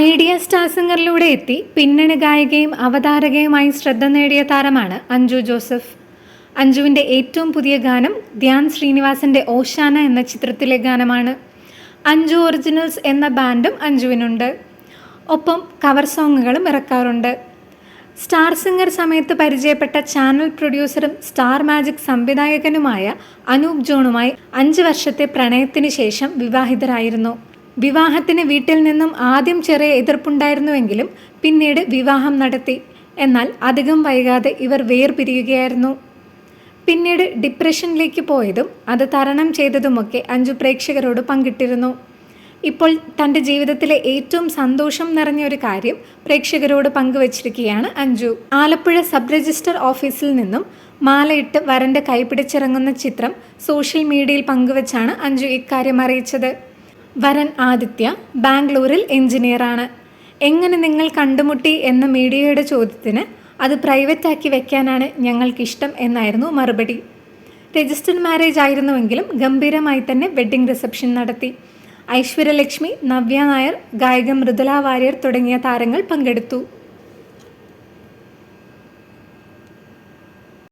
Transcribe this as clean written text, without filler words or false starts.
Idea star സിംഗറിലൂടെ എത്തി പിന്നണി ഗായികയും അവതാരകയുമായി ശ്രദ്ധ നേടിയ താരമാണ് അഞ്ജു ജോസഫ്. അഞ്ജുവിൻ്റെ ഏറ്റവും പുതിയ ഗാനം ധ്യാൻ ശ്രീനിവാസൻ്റെ ഓശാന എന്ന ചിത്രത്തിലെ ഗാനമാണ്. അഞ്ജു ഒറിജിനൽസ് എന്ന ബാൻഡും അഞ്ജുവിനുണ്ട്. ഒപ്പം കവർ സോങ്ങുകളും ഇറക്കാറുണ്ട്. സ്റ്റാർ സിംഗർ സമയത്ത് പരിചയപ്പെട്ട ചാനൽ പ്രൊഡ്യൂസറും സ്റ്റാർ മാജിക് സംവിധായകനുമായ അനൂപ് ജോണുമായി 5 വർഷത്തെ പ്രണയത്തിന് ശേഷം വിവാഹിതരായിരുന്നു. വിവാഹത്തിന് വീട്ടിൽ നിന്നും ആദ്യം ചെറിയ എതിർപ്പുണ്ടായിരുന്നുവെങ്കിലും പിന്നീട് വിവാഹം നടത്തി. എന്നാൽ അധികം വൈകാതെ ഇവർ വേർപിരിയുകയായിരുന്നു. പിന്നീട് ഡിപ്രഷനിലേക്ക് പോയതും അത് തരണം ചെയ്തതുമൊക്കെ അഞ്ജു പ്രേക്ഷകരോട് പങ്കിട്ടിരുന്നു. ഇപ്പോൾ തൻ്റെ ജീവിതത്തിലെ ഏറ്റവും സന്തോഷം നിറഞ്ഞ ഒരു കാര്യം പ്രേക്ഷകരോട് പങ്കുവച്ചിരിക്കുകയാണ് അഞ്ജു. ആലപ്പുഴ സബ് രജിസ്റ്റർ ഓഫീസിൽ നിന്നും മാലയിട്ട് വരൻ്റെ കൈപിടിച്ചിറങ്ങുന്ന ചിത്രം സോഷ്യൽ മീഡിയയിൽ പങ്കുവച്ചാണ് അഞ്ജു ഇക്കാര്യം അറിയിച്ചത്. വരൻ ആദിത്യ ബാംഗ്ലൂരിൽ എഞ്ചിനീയറാണ്. എങ്ങനെ നിങ്ങൾ കണ്ടുമുട്ടി എന്ന മീഡിയയുടെ ചോദ്യത്തിന് അത് പ്രൈവറ്റാക്കി വെക്കാനാണ് ഞങ്ങൾക്കിഷ്ടം എന്നായിരുന്നു മറുപടി. രജിസ്റ്റർഡ് മാരേജ് ആയിരുന്നുവെങ്കിലും ഗംഭീരമായി തന്നെ വെഡ്ഡിംഗ് റിസപ്ഷൻ നടത്തി. ഐശ്വര്യലക്ഷ്മി, നവ്യ നായർ, ഗായിക മൃദുല വാര്യർ തുടങ്ങിയ താരങ്ങൾ പങ്കെടുത്തു.